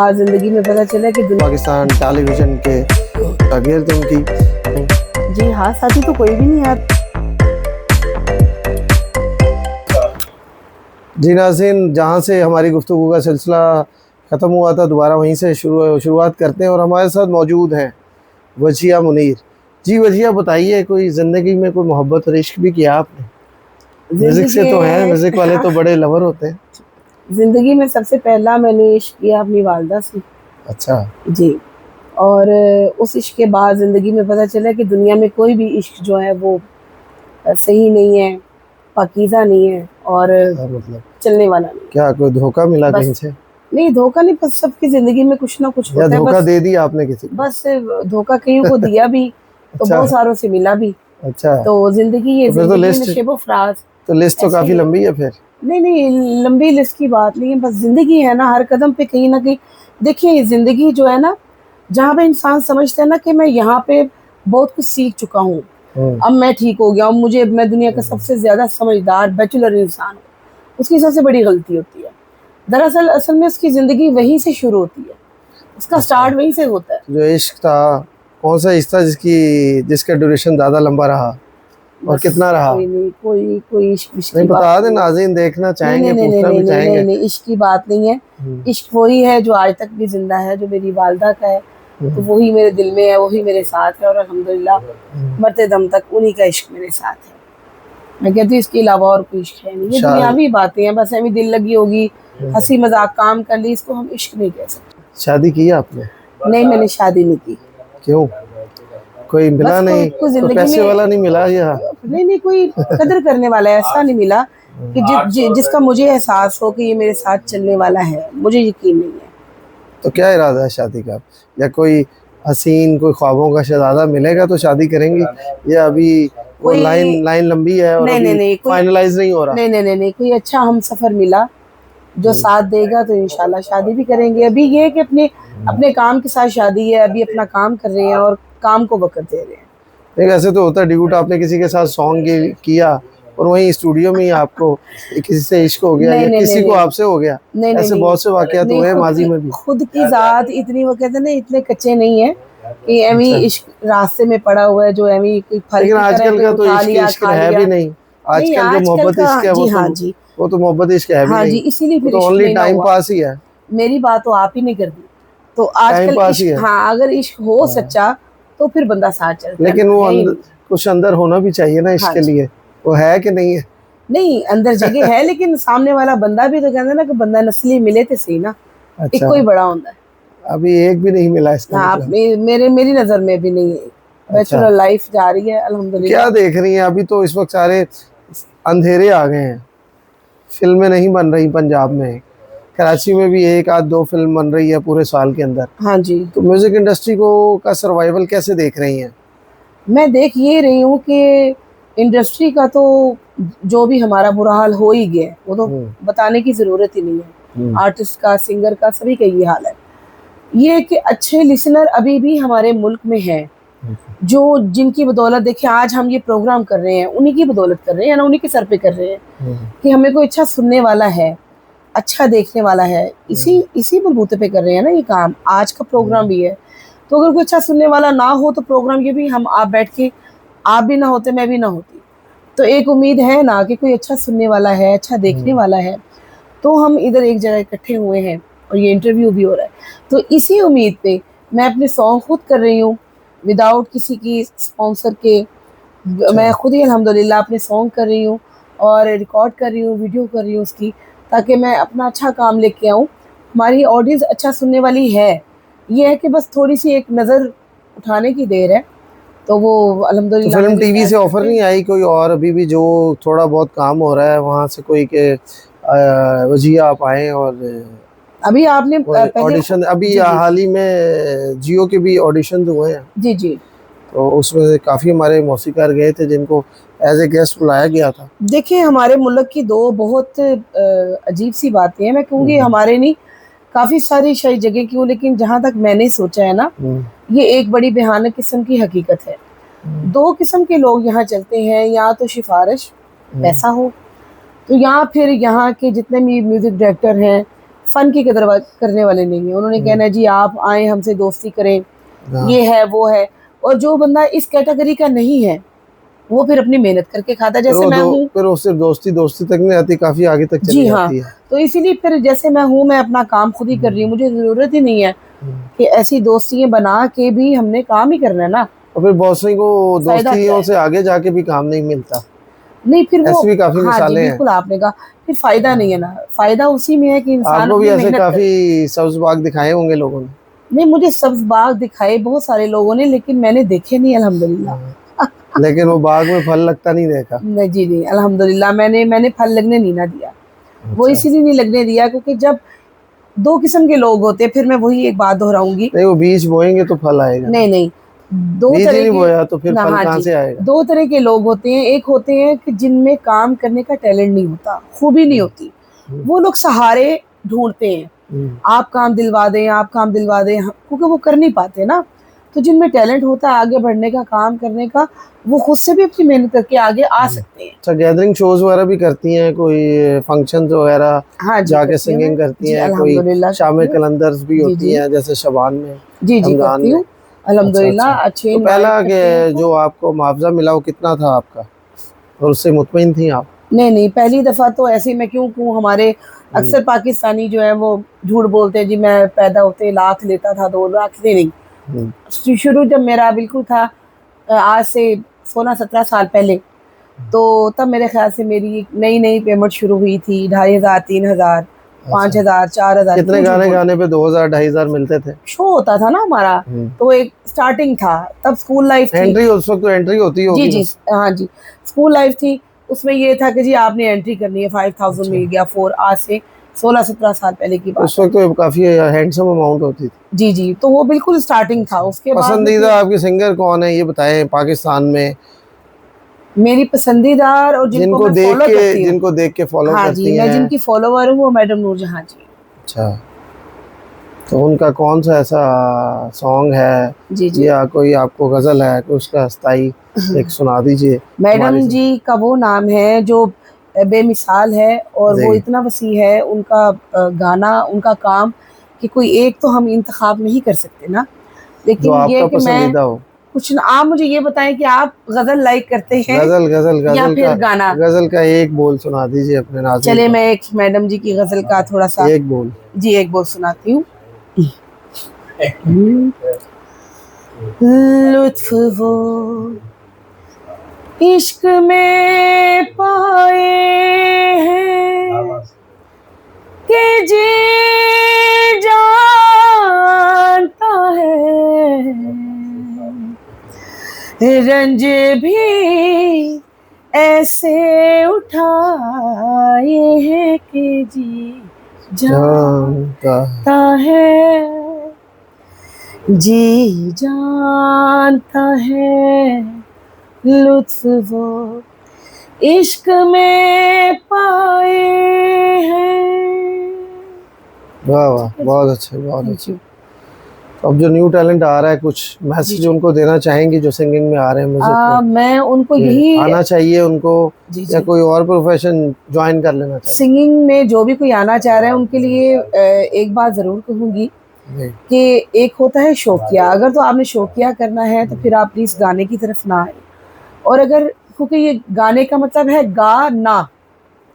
आज जिंदगी में पता चला कि पाकिस्तान टेलीविजन के शागिर्द उनकी। जी हाँ, साथी तो कोई भी नहीं है। जी नाज़रीन, जहाँ से हमारी गुफ्तगू का सिलसिला ख़त्म हुआ था दोबारा वहीं से शुरुआत करते हैं और हमारे साथ मौजूद हैं वजिया मुनीर। जी वजिया, बताइए, कोई ज़िंदगी में कोई मोहब्बत और इश्क भी किया आपने? म्यूज़िक से तो हैं, म्यूज़िक वाले तो बड़े लवर होते हैं। जिंदगी में सबसे पहला मैंने इश्क किया अपनी वालदा से। अच्छा जी, और उस इश्क के बाद ज़िंदगी में पता चला कि दुनिया में कोई भी इश्क जो है वो सही नहीं है, पाकीज़ा नहीं है और मतलब चलने वाला नहीं। क्या कोई धोखा मिला बस कहीं से? नहीं, धोखा नहीं, बस सबकी ज़िंदगी में कुछ ना कुछ या होता है। धोखा बस दे दिया आपने किसी को? बस धोखा कईयों को दिया भी तो अच्छा। बहुत सारों से मिला भी। अच्छा, तो ज़िंदगी ये तो फिर तो ज़िंदगी लिस्ट नशेबो फराज तो लिस्ट तो ऐसे काफ़ी ही है। लंबी है फिर। नहीं, लंबी लिस्ट की बात नहीं है, बस ज़िंदगी है ना, हर कदम पे कहीं ना कहीं। देखिए, ये ज़िंदगी जो है ना, जहाँ पे इंसान समझता है ना कि मैं यहाँ पे बहुत कुछ सीख चुका हूँ, अब मैं ठीक हो गया हूँ, मैं दुनिया का सबसे ज़्यादा समझदार बैचलर इंसान हूँ, उसकी सबसे बड़ी गलती होती है। दरअसल असल में उसकी ज़िंदगी वहीं से शुरू होती है, उसका स्टार्ट वहीं से होता है। जो इश्क था, कौन सा इश्क था जिसका ड्यूरेशन ज़्यादा लंबा रहा और बस कितना रहा? कोई नहीं, कोई इश्क नहीं, की बता बात दे, नहीं है। नाज़रीन देखना चाहेंगे, नहीं, पूछना भी चाहेंगे। नहीं, इश्क की बात नहीं है। इश्क वही है जो आज तक भी जिंदा है, जो मेरी वालदा का है, तो वही मेरे दिल में है, वही मेरे साथ है और अल्हम्दुलिल्लाह मरते दम तक उन्हीं का इश्क मेरे साथ है। मैं कहती हूँ इसके अलावा और कोई इश्क है नहीं। ये दुनियावी बातें हैं, बस हमें दिल लगी होगी, हंसी मजाक काम कर ली, इसको हम इश्क नहीं कह सकते। शादी की आपने? नहीं, मैंने शादी नहीं की। क्यों? कोई मिला बस नहीं? कोई कोई जिंदगी पैसे में वाला नहीं मिला या? नहीं, कोई कदर करने वाला ऐसा नहीं मिला कि जिसका मुझे एहसास हो कि ये मेरे साथ चलने वाला है, मुझे यकीन नहीं है। तो क्या इरादा है शादी का, या कोई हसीन, कोई ख्वाबों का शहजादा मिलेगा तो शादी करेंगी, या अभी वो कोई लाइन लंबी है और अभी फाइनलाइज नहीं हो रहा? नहीं, कोई अच्छा हम सफर मिला जो साथ देगा तो इंशाल्लाह शादी भी करेंगे। अभी ये है कि अपने अपने काम के साथ शादी है, अभी अपना काम कर रहे हैं और काम को वक्त दे रहे हैं। एक ऐसे तो होता है ड्यूट, आपने किसी के साथ सॉन्ग किया और वहीं स्टूडियो में ही आपको किसी से इश्क हो गया, या किसी को आपसे हो गया, ऐसे बहुत से वाकयात हुए हैं माजी में भी। खुद की जात इतनी, वो कहते हैं ना, इतने कच्चे नहीं है कि एमी इश्क रास्ते में पड़ा हुआ है जो एमी कोई फल लेकिन की तरह आजकल का तो उठा लिया, इश्क खा है लिया। भी नहीं। आजकल जो मोहब्बत इश्क है वो तो मोहब्बत इश्क है भी हाँ नहीं। जी, इसीलिए फिर तो इश्क ओनली नहीं टाइम हुआ। पास ही है। मेरी बात तो आप ही नहीं कर दी। तो टाइम आजकल पास ही इश्क, है। हाँ, अगर इश्क हो सच्चा तो फिर बंदा साथ चलता है, लेकिन वो है ही नहीं। कुछ अंदर होना भी चाहिए ना इश्क हाँ के जी, लिए, वो है कि नहीं है? नहीं, अंदर जगह है, लेकिन सामने वाला बंदा भी तो कहते ना कि बंदा नस्ली मिले तो सही ना, एक अच्छा, कोई बड़ा होता है। अभी एक भी नहीं मिला इसका हाँ, मतलब? मेरी नजर में भी नहीं है। अच्छा, बैचलर लाइफ जा रही है क्या अल्हम्दुलिल्लाह। देख रही हैं अभी? तो इस वक्त सारे अंधेरे आ गए हैं, फिल्में नहीं बन रही पंजाब में। कराची में भी एक आध दो फिल्म बन रही है पूरे साल के अंदर। हाँ जी, तो म्यूजिक इंडस्ट्री को का सर्वाइवल कैसे देख रही हैं? मैं देख ये रही हूँ कि इंडस्ट्री का तो जो भी हमारा बुरा हाल हो ही गया है, वो तो बताने की ज़रूरत ही नहीं है। आर्टिस्ट का, सिंगर का, सभी का ये हाल है। ये कि अच्छे लिसनर अभी भी हमारे मुल्क में हैं, जो जिनकी बदौलत देखिए आज हम ये प्रोग्राम कर रहे हैं, उन्हीं की बदौलत कर रहे हैं ना, उन्हीं के सर पे कर रहे हैं कि हमें कोई अच्छा सुनने वाला है, अच्छा देखने वाला है, इसी बलबूते पे कर रहे हैं ना ये काम। आज का प्रोग्राम भी है, तो अगर कोई अच्छा सुनने वाला ना हो तो प्रोग्राम ये भी हम आप बैठ के, आप भी ना होते, मैं भी ना होती, तो एक उम्मीद है ना कि कोई अच्छा सुनने वाला है, अच्छा देखने वाला है, तो हम इधर एक जगह इकट्ठे हुए हैं और ये इंटरव्यू भी हो रहा है। तो इसी उम्मीद पे मैं अपने सॉन्ग खुद कर रही हूँ, विदाउट किसी की स्पॉन्सर के। मैं खुद ही अल्हम्दुलिल्लाह अपने सॉन्ग कर रही हूँ और रिकॉर्ड कर रही हूँ, वीडियो कर रही हूँ उसकी, ताकि मैं अपना अच्छा काम लेके आऊँ। हमारी ऑडियंस अच्छा सुनने वाली है, ये है कि बस थोड़ी सी एक नज़र उठाने की देर है, तो वो तो अल्हम्दुलिल्लाह फिल्म मेरी टीवी से शायद ऑफर नहीं आई कोई? और अभी भी जो थोड़ा बहुत काम हो रहा है वहाँ से कोई के वजिया आप आए और अभी आपने पहले ऑडिशन, अभी हाल ही में जियो के भी ऑडिशन हुए हैं, जी, तो उसमें से काफ़ी हमारे मौसीकार गए थे जिनको एज ए गेस्ट बुलाया गया था। देखिए, हमारे मुल्क की दो बहुत अजीब सी बातें हैं, मैं कहूँगी हमारे नहीं, काफ़ी सारी शायद जगह की हो, लेकिन जहाँ तक मैंने सोचा है ना, ये एक बड़ी भयानक किस्म की हकीकत है। दो किस्म के लोग यहाँ चलते हैं, या तो सिफारिश पैसा हो, तो यहाँ फिर यहाँ के जितने भी म्यूज़िक डायरेक्टर हैं, फन की कदर करने वाले नहीं है। उन्होंने कहना है जी आप आए हमसे दोस्ती करें, ये है वो है। और जो बंदा इस कैटेगरी का नहीं है वो फिर अपनी मेहनत करके खाता है, जैसे मैं हूँ। फिर वो सिर्फ दोस्ती दोस्ती तक नहीं आती, काफी आगे तक चली जी हाँ, जाती है। तो इसीलिए फिर जैसे मैं हूँ, मैं अपना काम खुद ही कर रही हूँ, मुझे जरूरत ही नहीं है कि ऐसी दोस्तियां बना के भी हमने काम ही करना है ना। और फिर बहुत से को फायदा क्या दोस्तियों है? से आगे जाके भी काम नहीं मिलता, नहीं फिर वो, ऐसी भी काफी हाँ जी मिसालें हैं। बिल्कुल आपने कहा, फिर फायदा नहीं है ना। फायदा उसी में है कि इंसान आपको भी अपनी ऐसे मेहनत करे। काफी सब्ज बाग दिखाए होंगे लोगों ने। नहीं मुझे सब्ज बाग दिखाए बहुत सारे लोगों ने, लेकिन मैंने देखे नहीं अल्हम्दुलिल्लाह। लेकिन वो बाग में फल लगता नहीं देखा। नहीं जी नहीं, अल्हम्दुलिल्लाह मैंने फल लगने नहीं ना दिया। वो अच्छा। इसीलिए नहीं लगने दिया क्योंकि जब दो किस्म के लोग होते हैं, फिर मैं वही एक बात दोहराऊंगी। नहीं, वो बीज बोएंगे तो फल आएगा। नहीं नहीं, दो बीज ही तरह नहीं के बोया तो फिर ना, फल हाँ कहाँ जी, से आएगा? दो तरह के लोग होते हैं। एक होते हैं कि जिनमें काम करने का टैलेंट नहीं होता, खूबी नहीं होती, वो लोग सहारे ढूंढते हैं, आप काम दिलवा दें, आप काम दिलवा दें, क्योंकि वो कर नहीं पाते ना। तो जिनमें टैलेंट होता है आगे बढ़ने का, काम करने का, वो खुद से भी अपनी मेहनत करके आगे आ सकते हैं। अच्छा, गैदरिंग शोज वगैरह भी करती हैं, कोई फंक्शन वगैरह हाँ जी जाके करती हूँ सिंगिंग मैं करती जी, हैं, कोई अल्हम्दुलिल्लाह शाम करती हूँ। कलंदर्स भी जी होती जी हैं जैसे शबान में, जी जी रमजान करती में। हूँ अच्छा अल्हम्दुलिल्लाह, अच्छा। अच्छे तो इनवाइट पहला करते हैं जो तो। आपको मुआवजा मिला वो कितना था आपका, और उससे मुतमईन थी आप? नहीं नहीं, पहली दफा तो ऐसे ही मैं क्यों कहूँ, हमारे अक्सर पाकिस्तानी जो है वो झूठ बोलते हैं जी मैं पैदा होते लाख लेता था, 2 लाख से नहीं। हम्म, शुरू जब मेरा बिल्कुल था, आज से 16-17 साल पहले, तो तब मेरे ख्याल से मेरी नई नई पेमेंट शुरू हुई थी, 2500, 3000, अच्छा। 5000, 4000। कितने क्यों झूठ गाने बोल, गाने पे 2000 2500 मिलते थे? शो होता था ना हमारा, तो एक स्टार्टिंग था, तब स्कूल लाइफ थी। एंट्री उस वक्त तो एंट्री होती जी होगी जी बस। हाँ जी, स्कूल लाइफ थी। उसमें ये था कि जी आपने एंट्री करनी है, 5000 अच्छा, मिल गया, फोर, आज से 16-17 साल पहले की उस बात है। वक्त तो काफी हैंडसम अमाउंट होती थी। जी जी, तो वो बिल्कुल स्टार्टिंग था, उसके बाद में पसंदीदा फिर आपके सिंगर कौन है ये बताएं पाकिस्तान में, मेरी पसंदीदार और जिनको मैं फॉलो करती हूँ। जिनको देख के फॉलो हाँ जी, करती मैं हैं? जिनकी फॉलोवर हूँ वो मैडम नूरजहां जी। अच्छा, तो उनका कौन सा ऐसा सॉन्ग है जी जी, या कोई आपको गजल है कोई उसका स्थाई एक सुना दीजिए हमारे मैडम से। जी का वो नाम है जो बेमिसाल है, और वो जी, इतना वसी है उनका गाना, उनका काम, कि कोई एक तो हम इंतखाब नहीं कर सकते ना। जो लेकिन ये आपका कि मैं पसंदीदा हो। कुछ ना, आप मुझे ये बताएं कि आप गजल लाइक करते हैं गजल गजल या गजल का, फिर गाना। गजल का एक बोल सुना दीजिए अपने नाज़रीन चले को। मैं एक मैडम जी की गजल का थोड़ा सा, एक बोल। जी एक बोल सुनाती हूँ। लुत्फ वो इश्क में पाए हैं कि जी जानता है, रंज भी ऐसे उठाए हैं कि जी जानता जानता है, जी जानता है, लुत्फ वो इश्क में पाए हैं। वाह वाह, ठीक है जी, बहुत अच्छे बहुत थैंक अच्छे। यू। तो अब जो न्यू टैलेंट आ रहा है, कुछ जी मैसेज जी, उनको देना चाहेंगे जो सिंगिंग में आ रहे हैं, म्यूजिक में, मैं उनको कि यही, आना चाहिए उनको जी या जी, कोई और प्रोफेशन ज्वाइन कर लेना चाहिए? सिंगिंग में जो भी कोई आना चाह रहा है उनके लिए एक बात ज़रूर कहूँगी जी। कि एक होता है शौकिया, अगर तो आपने शौकिया करना है तो फिर आप प्लीज़ गाने की तरफ ना आए। और अगर, क्योंकि ये गाने का मतलब है गाना,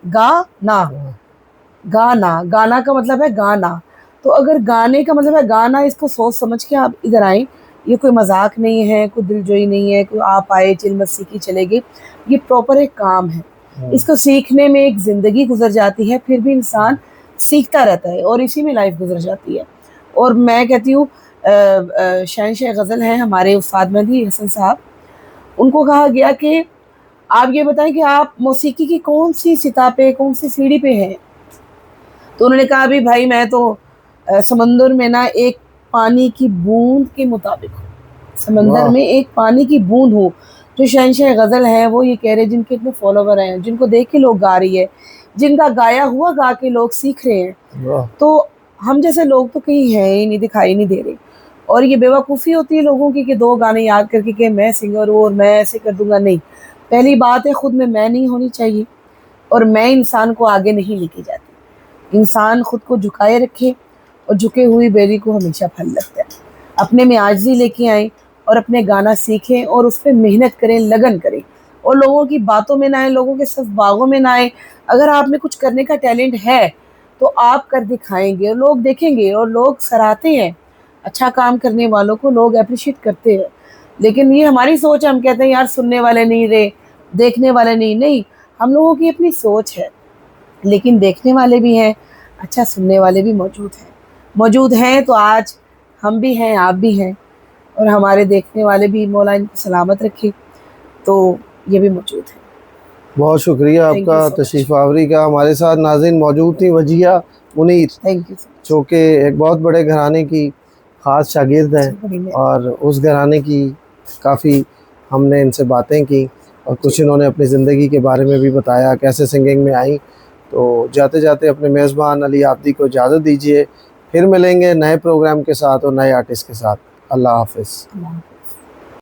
गाना, गाना, गाना का मतलब है गाना। तो अगर गाने का मतलब है गाना, इसको सोच समझ के आप इधर आए। ये कोई मजाक नहीं है, कोई दिलजोई नहीं है, कोई आप आए चिल मस्ती की चले गए। ये प्रॉपर एक काम है, इसको सीखने में एक ज़िंदगी गुजर जाती है, फिर भी इंसान सीखता रहता है और इसी में लाइफ गुजर जाती है। और मैं कहती हूँ शहंशाह गज़ल हैं हमारे उस्ताद मेहदी हसन साहब, उनको कहा गया कि आप ये बताएं कि आप मौसीकी की कौन सी सिता पे, कौन सी सीढ़ी पे हैं। तो उन्होंने कहा अभी भाई मैं तो समंदर में ना एक पानी की बूंद के मुताबिक हूँ, समंदर वाह में एक पानी की बूंद हूँ। जो शहंशाह गज़ल हैं वो ये कह रहे हैं, जिनके इतने फॉलोवर हैं, जिनको देख के लोग गा रही है, जिनका गाया हुआ गा के लोग सीख रहे हैं, वाह। तो हम जैसे लोग तो कहीं हैं ही नहीं, दिखाई नहीं दे रहे। और ये बेवकूफ़ी होती है लोगों की कि 2 गाने याद करके कि मैं सिंगर हूँ और मैं ऐसे कर दूंगा। नहीं, पहली बात है खुद में मैं नहीं होनी चाहिए, और मैं इंसान को आगे नहीं लेके जाती। इंसान खुद को झुकाए रखे और झुके हुई बेरी को हमेशा फल लगता है। अपने में आजिज़ी लेके आएँ और अपने गाना सीखें और उस पर मेहनत करें, लगन करें और लोगों की बातों में ना आए, लोगों के सिर्फ बागों में ना आए। अगर आप में कुछ करने का टैलेंट है तो आप कर दिखाएंगे और लोग देखेंगे और लोग सराहते हैं। अच्छा काम करने वालों को लोग अप्रिशिएट करते हैं। लेकिन ये हमारी सोच है, हम कहते हैं यार सुनने वाले नहीं रहे, देखने वाले नहीं, हम लोगों की अपनी सोच है। लेकिन देखने वाले भी हैं, अच्छा सुनने वाले भी मौजूद हैं। तो आज हम भी हैं, आप भी हैं और हमारे देखने वाले भी, मौला इनको सलामत रखे, तो ये भी मौजूद है। बहुत शुक्रिया Thank you आपका so तशरीफ़ आवरी का। हमारे साथ नाज़रीन मौजूद थी वजिया मुनीर, थैंक यू जो कि एक बहुत बड़े घराने की ख़ास शागिर्द हैं और उस घराने की काफ़ी हमने इनसे बातें की और कुछ इन्होंने अपनी ज़िंदगी के बारे में भी बताया, कैसे सिंगिंग में आई। तो जाते जाते अपने मेज़बान अली आब्दी को इजाज़त दीजिए, फिर मिलेंगे नए प्रोग्राम के साथ और नए आर्टिस्ट के साथ। अल्लाह हाफ़िज़।